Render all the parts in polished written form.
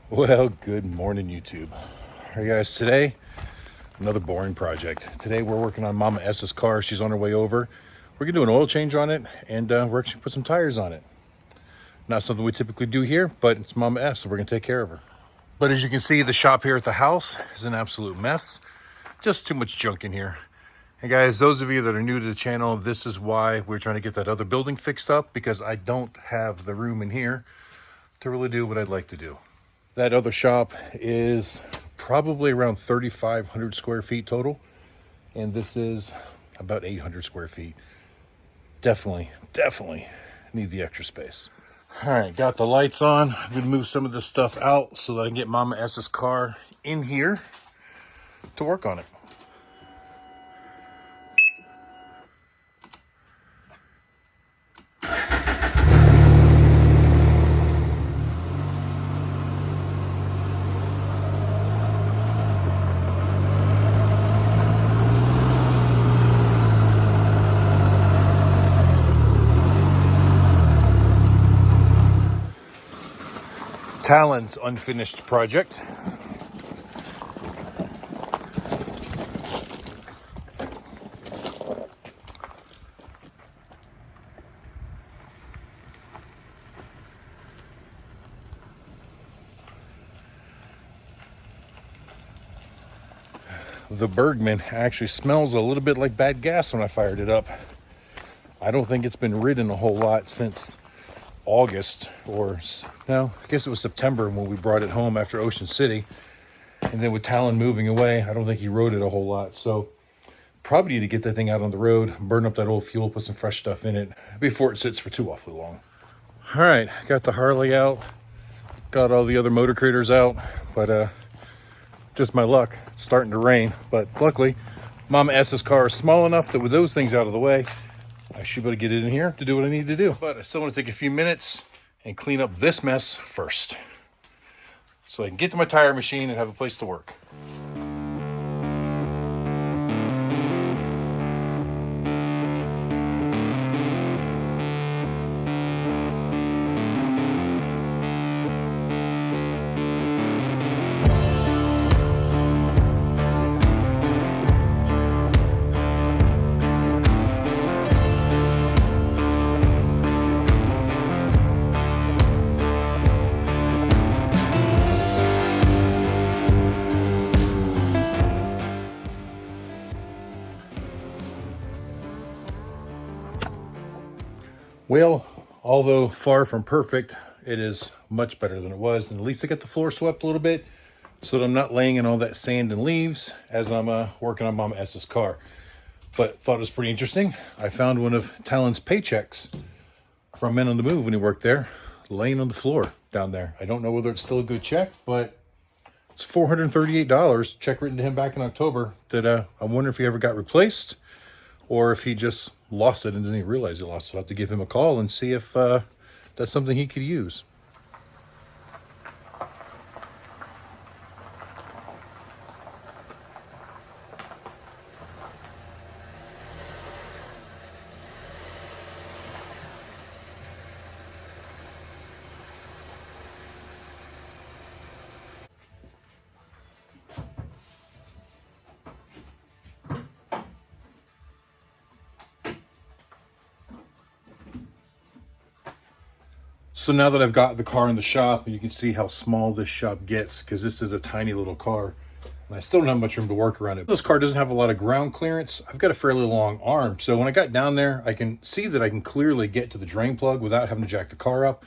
Well, good morning, YouTube. All right, guys, today, another boring project. Today, we're working on Mama S's car. She's on her way over. We're gonna do an oil change on it, and we're actually put some tires on it. Not something we typically do here, but it's Mama S, so we're gonna take care of her. But as you can see, the shop here at the house is an absolute mess. Just too much junk in here. And guys, those of you that are new to the channel, this is why we're trying to get that other building fixed up, because I don't have the room in here to really do what I'd like to do. That other shop is probably around 3,500 square feet total. And this is about 800 square feet. Definitely need the extra space. All right, got the lights on. I'm gonna move some of this stuff out so that I can get Mama S's car in here to work on it. Talons unfinished project. The Bergman actually smells a little bit like bad gas when I fired it up. I don't think it's been ridden a whole lot since August, or no, I guess it was September when we brought it home after Ocean City. And then with Talon moving away, I don't think he rode it a whole lot. So probably need to get that thing out on the road, burn up that old fuel, put some fresh stuff in it before it sits for too awfully long. All right, got the Harley out, got all the other motor critters out, but just my luck, it's starting to rain. But luckily, Mama S's car is small enough that with those things out of the way, I should be able to get it in here to do what I need to do. But I still want to take a few minutes and clean up this mess first, so I can get to my tire machine and have a place to work. Well, although far from perfect, it is much better than it was. And at least I got the floor swept a little bit so that I'm not laying in all that sand and leaves as I'm working on Mama S's car. But thought it was pretty interesting. I found one of Talon's paychecks from Men on the Move when he worked there, laying on the floor down there. I don't know whether it's still a good check, but it's $438. Check written to him back in October that I'm wondering if he ever got replaced, or if he just lost it and didn't even realize he lost it. I'll have to give him a call and see if that's something he could use. So now that I've got the car in the shop, you can see how small this shop gets, because this is a tiny little car and I still don't have much room to work around it. This car doesn't have a lot of ground clearance. I've got a fairly long arm, so when I got down there, I can see that I can clearly get to the drain plug without having to jack the car up.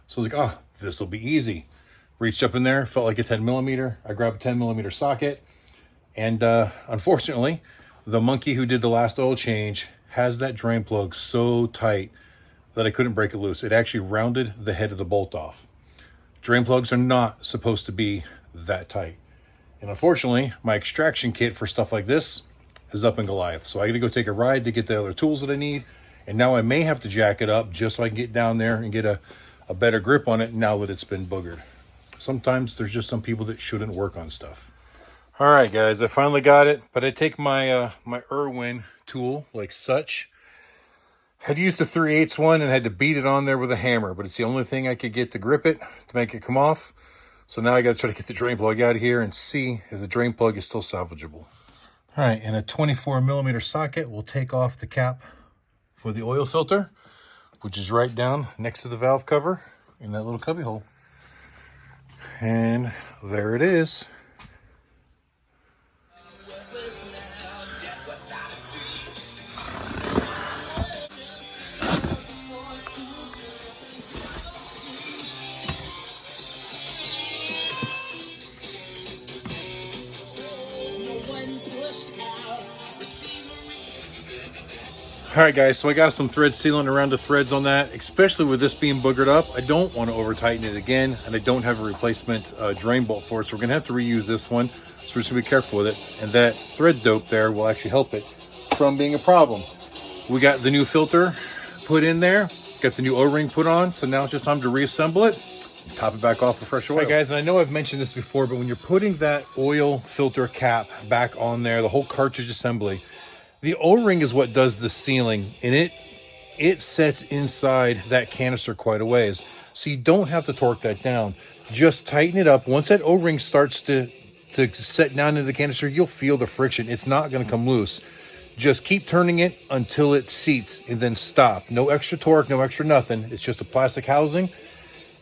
So I was like, oh, this will be easy. Reached up in there, felt like a 10 millimeter. I grabbed a 10 millimeter socket, and unfortunately, the monkey who did the last oil change has that drain plug so tight that I couldn't break it loose. It actually rounded the head of the bolt off. Drain plugs are not supposed to be that tight. And unfortunately, my extraction kit for stuff like this is up in Goliath. So I got to go take a ride to get the other tools that I need. And now I may have to jack it up just so I can get down there and get a better grip on it now that it's been boogered. Sometimes there's just some people that shouldn't work on stuff. All right, guys, I finally got it, but I take my my Irwin tool like such. Had used a 3/8 one and had to beat it on there with a hammer, but it's the only thing I could get to grip it, to make it come off. So now I got to try to get the drain plug out of here and see if the drain plug is still salvageable. All right, in a 24mm socket, we'll take off the cap for the oil filter, which is right down next to the valve cover in that little cubby hole. And there it is. All right, guys, so I got some thread sealant around the threads on that, especially with this being boogered up. I don't want to over tighten it again, and I don't have a replacement drain bolt for it, so we're gonna have to reuse this one. So we're just gonna be careful with it, and that thread dope there will actually help it from being a problem. We got the new filter put in there, got the new O-ring put on, so now it's just time to reassemble it, top it back off with fresh oil. All right, guys, and I know I've mentioned this before, but when you're putting that oil filter cap back on there, the whole cartridge assembly, the O-ring is what does the sealing, and it sets inside that canister quite a ways. So you don't have to torque that down. Just tighten it up. Once that O-ring starts to set down into the canister, you'll feel the friction. It's not going to come loose. Just keep turning it until it seats and then stop. No extra torque, no extra nothing. It's just a plastic housing.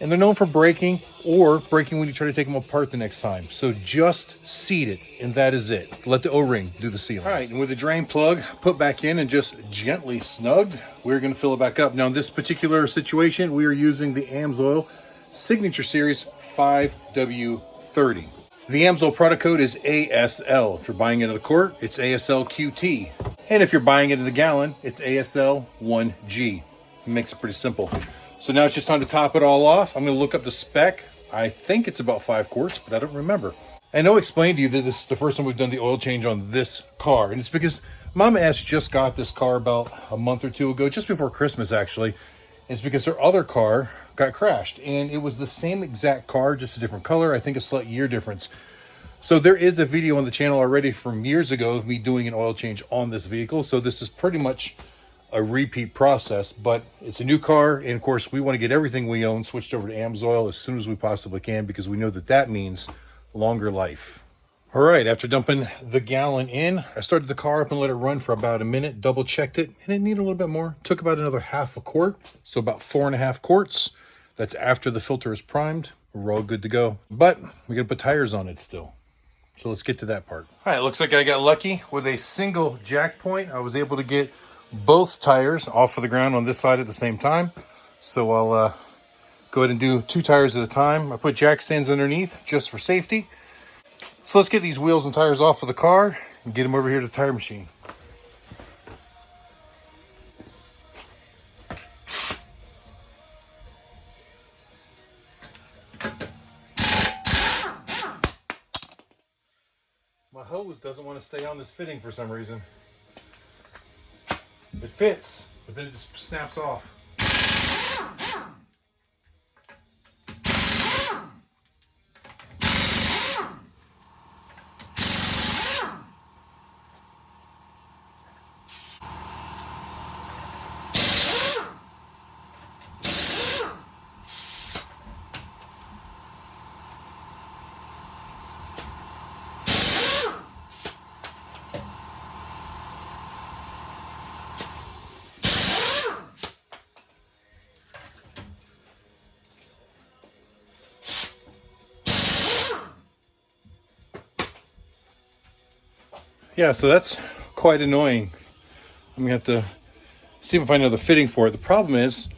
And they're known for breaking or breaking when you try to take them apart the next time. So just seat it, and that is it. Let the O-ring do the sealing. All right, and with the drain plug put back in and just gently snugged, we're gonna fill it back up. Now in this particular situation, we are using the Amsoil Signature Series 5W30. The Amsoil product code is ASL. If you're buying it in the quart, it's ASL QT. And if you're buying it in the gallon, it's ASL 1G. It makes it pretty simple. So now it's just time to top it all off. I'm going to look up the spec. I think it's about 5 quarts, but I don't remember. I know I explained to you that this is the first time we've done the oil change on this car. And it's because Mama S just got this car about a month or two ago, just before Christmas actually. It's because her other car got crashed. And it was the same exact car, just a different color. I think a slight year difference. So there is a video on the channel already from years ago of me doing an oil change on this vehicle. So this is pretty much a repeat process, but it's a new car, and of course we want to get everything we own switched over to Amsoil as soon as we possibly can, because we know that that means longer life. All right, after dumping the gallon in, I started the car up and let it run for about a minute, double checked it, and it needed a little bit more. Took about another half a quart, so about 4.5 quarts. That's after the filter is primed. We're all good to go, but we gotta put tires on it still. So let's get to that part. All right, looks like I got lucky with a single jack point. I was able to get both tires off of the ground on this side at the same time. So I'll go ahead and do 2 tires at a time. I put jack stands underneath just for safety. So let's get these wheels and tires off of the car and get them over here to the tire machine. My hose doesn't want to stay on this fitting for some reason. It fits, but then it just snaps off. Yeah, so that's quite annoying. I'm gonna have to see if I find another fitting for it. The problem is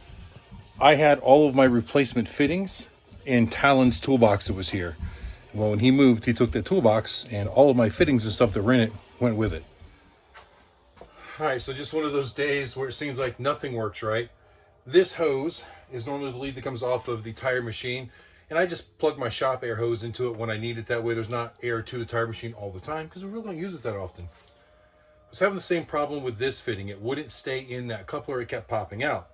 I had all of my replacement fittings in Talons toolbox that was here. Well, when he moved, he took that toolbox and all of my fittings and stuff that were in it went with it. All right, so just one of those days where it seems like nothing works right. This hose is normally the lead that comes off of the tire machine, and I just plug my shop air hose into it when I need it. That way there's not air to the tire machine all the time, because we really don't use it that often. I was having the same problem with this fitting. It wouldn't stay in that coupler. It kept popping out.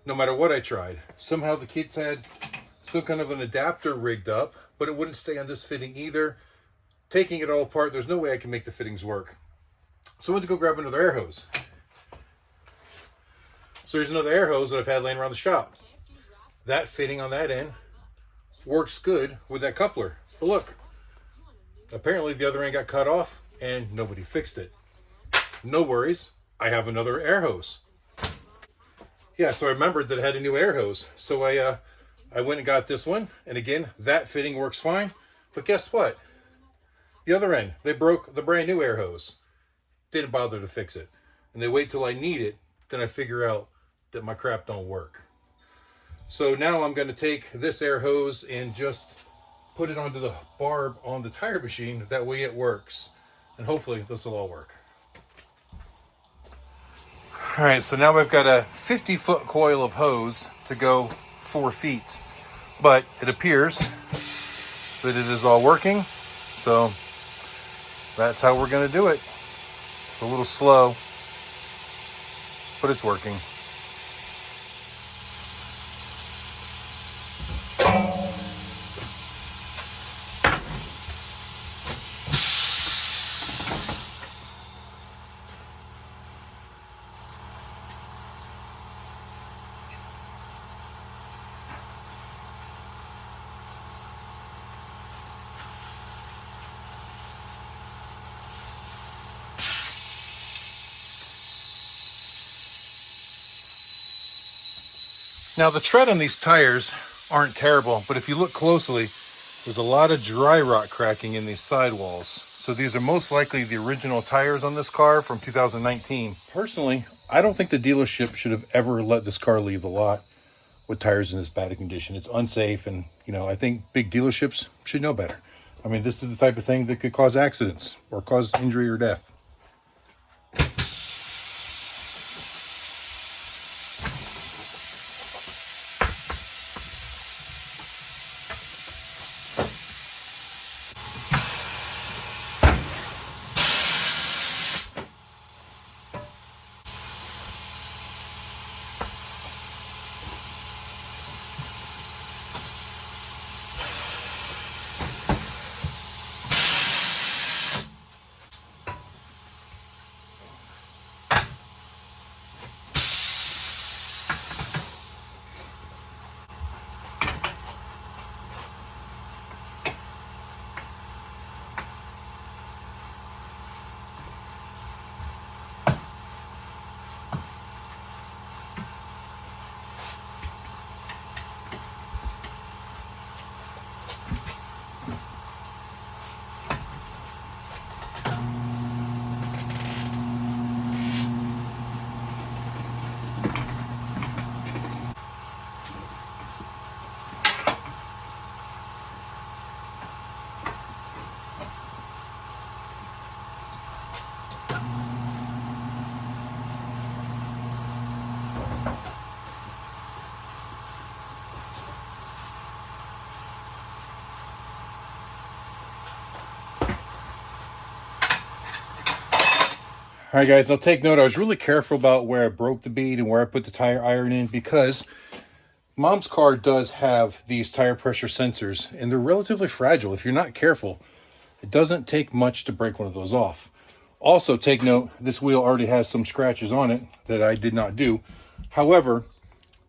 No matter what I tried. Somehow the kids had some kind of an adapter rigged up, but it wouldn't stay on this fitting either. Taking it all apart, there's no way I can make the fittings work. So I went to go grab another air hose. So there's another air hose that I've had laying around the shop. That fitting on that end works good with that coupler. But look, apparently the other end got cut off and nobody fixed it. No worries, I have another air hose. Yeah, so I remembered that I had a new air hose. So I went and got this one. And again, that fitting works fine. But guess what? The other end, they broke the brand new air hose. Didn't bother to fix it. And they wait till I need it, then I figure out that my crap don't work. So now I'm going to take this air hose and just put it onto the barb on the tire machine. That way it works. And hopefully this will all work. All right, so now I've got a 50-foot coil of hose to go 4 feet. But it appears that it is all working. So that's how we're going to do it. It's a little slow, but it's working. Now the tread on these tires aren't terrible, but if you look closely, there's a lot of dry rot cracking in these sidewalls. So these are most likely the original tires on this car from 2019. Personally, I don't think the dealership should have ever let this car leave the lot with tires in this bad a condition. It's unsafe, and I think big dealerships should know better. I mean, this is the type of thing that could cause accidents or cause injury or death. All right, guys, now take note. I was really careful about where I broke the bead and where I put the tire iron in, because Mom's car does have these tire pressure sensors, and they're relatively fragile. If you're not careful, it doesn't take much to break one of those off. Also, take note, this wheel already has some scratches on it that I did not do. However,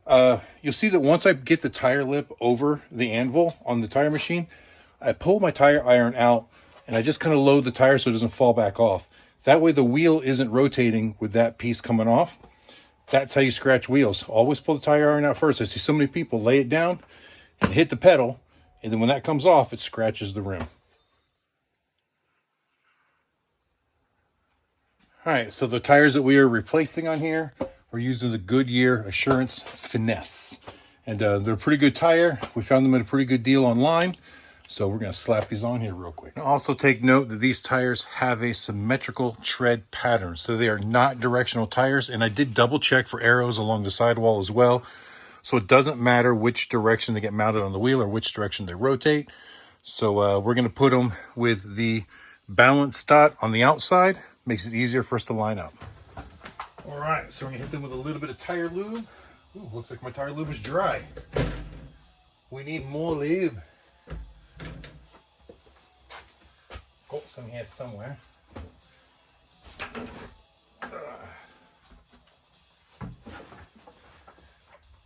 you'll see that once I get the tire lip over the anvil on the tire machine, I pull my tire iron out and I just kind of load the tire so it doesn't fall back off. That way the wheel isn't rotating with that piece coming off. That's how you scratch wheels. Always pull the tire iron out first. I see so many people lay it down and hit the pedal, and then when that comes off, it scratches the rim. All right, so the tires that we are replacing on here, we're using the Goodyear Assurance Finesse. And they're a pretty good tire. We found them at a pretty good deal online. So we're going to slap these on here real quick. Also take note that these tires have a symmetrical tread pattern. So they are not directional tires. And I did double check for arrows along the sidewall as well. So it doesn't matter which direction they get mounted on the wheel or which direction they rotate. So we're going to put them with the balance dot on the outside. Makes it easier for us to line up. All right, so we're going to hit them with a little bit of tire lube. Ooh, looks like my tire lube is dry. We need more lube. Got some here somewhere.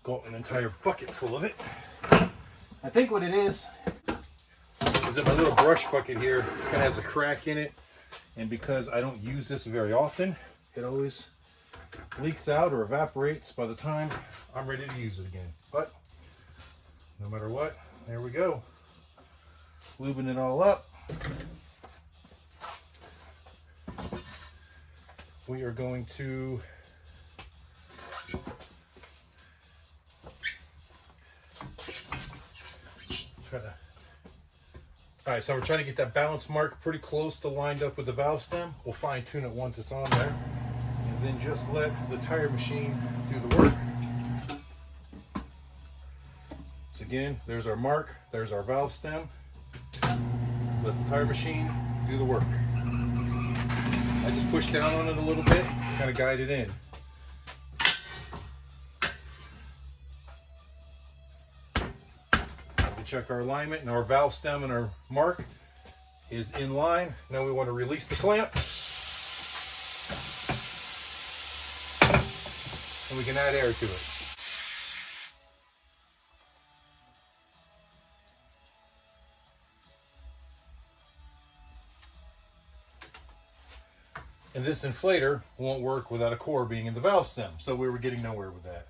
Got an entire bucket full of it. I think what it is that my little brush bucket here kind of has a crack in it. And because I don't use this very often, it always leaks out or evaporates by the time I'm ready to use it again. But no matter what, there we go. Lubing it all up. We are going to try to... All right, so we're trying to get that balance mark pretty close to lined up with the valve stem. We'll fine tune it once it's on there. And then just let the tire machine do the work. So again, there's our mark, there's our valve stem. Let the tire machine do the work. I just push down on it a little bit, kind of guide it in. We check our alignment, and our valve stem and our mark is in line. Now we want to release the clamp. And we can add air to it. And this inflator won't work without a core being in the valve stem. So we were getting nowhere with that.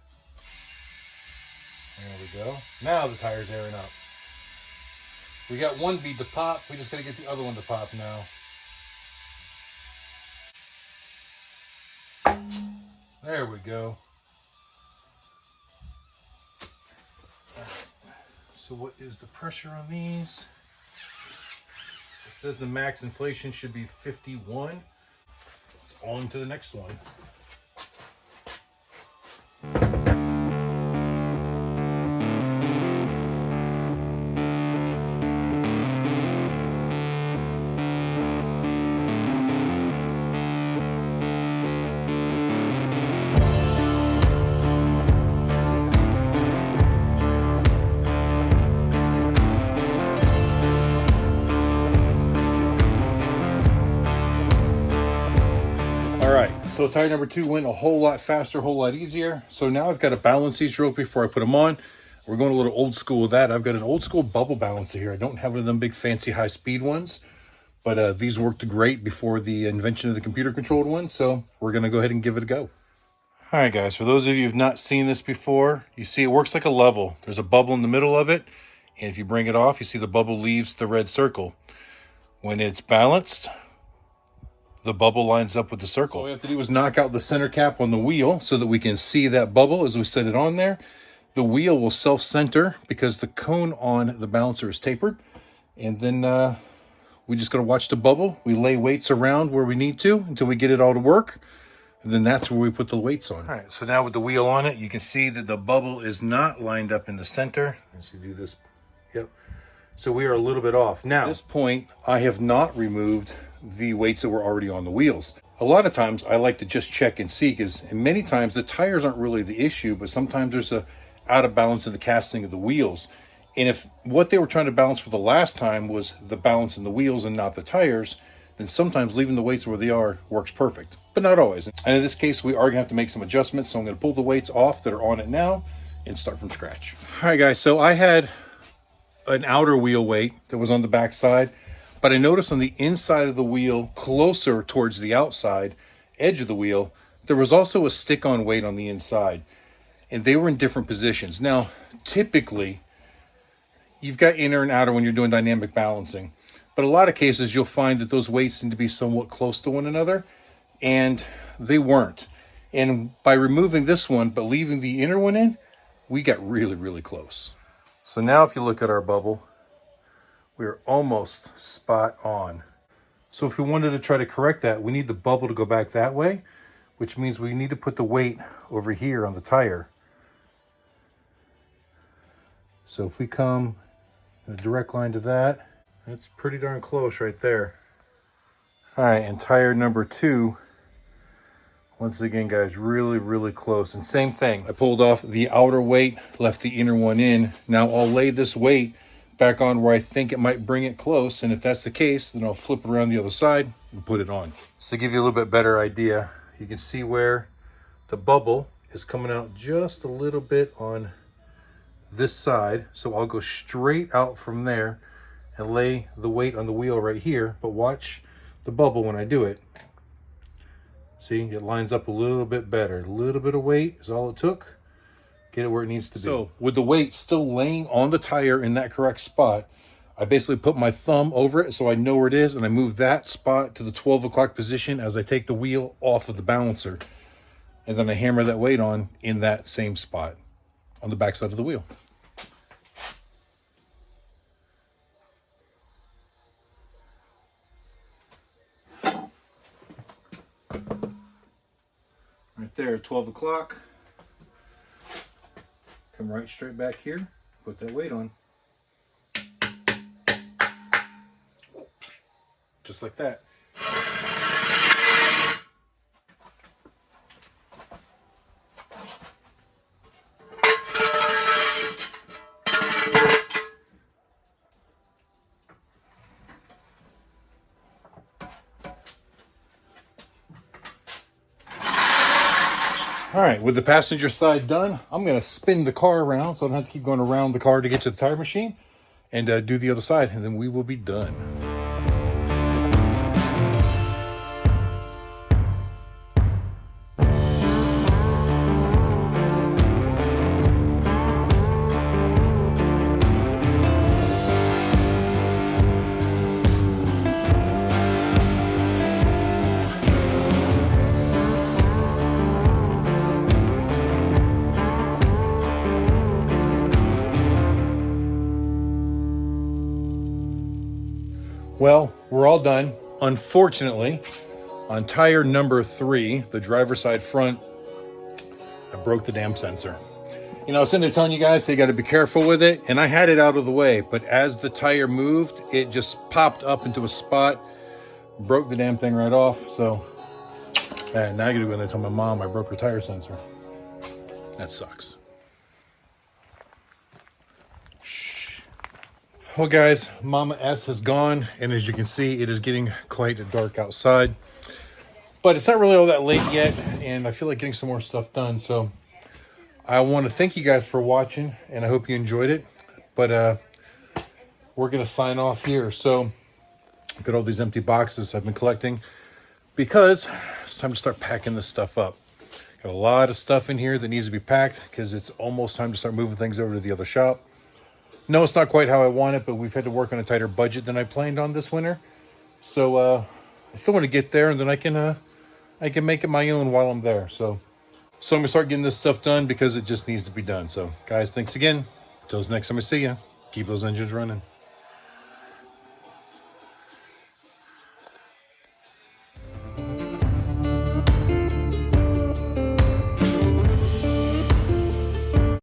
There we go. Now the tire's airing up. We got one bead to pop. We just got to get the other one to pop now. There we go. So what is the pressure on these? It says the max inflation should be 51. On to the next one. So tire number 2 went a whole lot faster, a whole lot easier. So now I've got to balance these real quick before I put them on. We're going a little old school with that. I've got an old school bubble balancer here. I don't have one of them big fancy high speed ones, but these worked great before the invention of the computer controlled one. So we're going to go ahead and give it a go. All right, guys, for those of you who've not seen this before, you see it works like a level. There's a bubble in the middle of it. And if you bring it off, you see the bubble leaves the red circle. When it's balanced, the bubble lines up with the circle. All we have to do is knock out the center cap on the wheel so that we can see that bubble as we set it on there. The wheel will self-center because the cone on the balancer is tapered. And then we just got to watch the bubble. We lay weights around where we need to until we get it all to work. And then that's where we put the weights on. All right, so now with the wheel on it, you can see that the bubble is not lined up in the center. As you do this, yep. So we are a little bit off. Now, at this point, I have not removed the weights that were already on the wheels. A lot of times I like to just check and see, because many times the tires aren't really the issue, but sometimes there's a out of balance in the casting of the wheels. And if what they were trying to balance for the last time was the balance in the wheels and not the tires, then sometimes leaving the weights where they are works perfect, but not always. And in this case, we are gonna have to make some adjustments. So I'm gonna pull the weights off that are on it now and start from scratch. All right, guys, so I had an outer wheel weight that was on the back side. But I noticed on the inside of the wheel, closer towards the outside edge of the wheel, there was also a stick-on weight on the inside. And they were in different positions. Now, typically, you've got inner and outer when you're doing dynamic balancing. But a lot of cases, you'll find that those weights need to be somewhat close to one another. And they weren't. And by removing this one, but leaving the inner one in, we got really, really close. So now if you look at our bubble, we're almost spot on. So if we wanted to try to correct that, we need the bubble to go back that way, which means we need to put the weight over here on the tire. So if we come in a direct line to that, that's pretty darn close right there. All right, and tire number 2, once again, guys, really, really close. And same thing, I pulled off the outer weight, left the inner one in. Now I'll lay this weight back on where I think it might bring it close, and if that's the case, then I'll flip it around the other side and put it on. So to give you a little bit better idea, you can see where the bubble is coming out just a little bit on this side. So I'll go straight out from there and lay the weight on the wheel right here. But watch the bubble when I do it. See, it lines up a little bit better. A little bit of weight is all it took. Get it where it needs to be. So with the weight still laying on the tire in that correct spot, I basically put my thumb over it so I know where it is, and I move that spot to the 12 o'clock position as I take the wheel off of the balancer. And then I hammer that weight on in that same spot on the back side of the wheel. Right there, 12 o'clock. Come right straight back here, put that weight on. Just like that. All right, with the passenger side done, I'm going to spin the car around so I don't have to keep going around the car to get to the tire machine, and do the other side, and then we will be done. Well, we're all done. Unfortunately, on tire number 3, the driver's side front, I broke the damn sensor. You know, I was sitting there telling you guys, so you got to be careful with it. And I had it out of the way, but as the tire moved, it just popped up into a spot, broke the damn thing right off. So, man, now I got to go in there and tell my mom I broke her tire sensor. That sucks. Well, guys, Mama S has gone, and as you can see, it is getting quite dark outside. But it's not really all that late yet, and I feel like getting some more stuff done. So I want to thank you guys for watching, and I hope you enjoyed it. But we're going to sign off here. So I've got all these empty boxes I've been collecting because it's time to start packing this stuff up. Got a lot of stuff in here that needs to be packed because it's almost time to start moving things over to the other shop. No, it's not quite how I want it, but we've had to work on a tighter budget than I planned on this winter. So I still want to get there, and then I can make it my own while I'm there. So I'm going to start getting this stuff done because it just needs to be done. So, guys, thanks again. Until next time I see you, keep those engines running.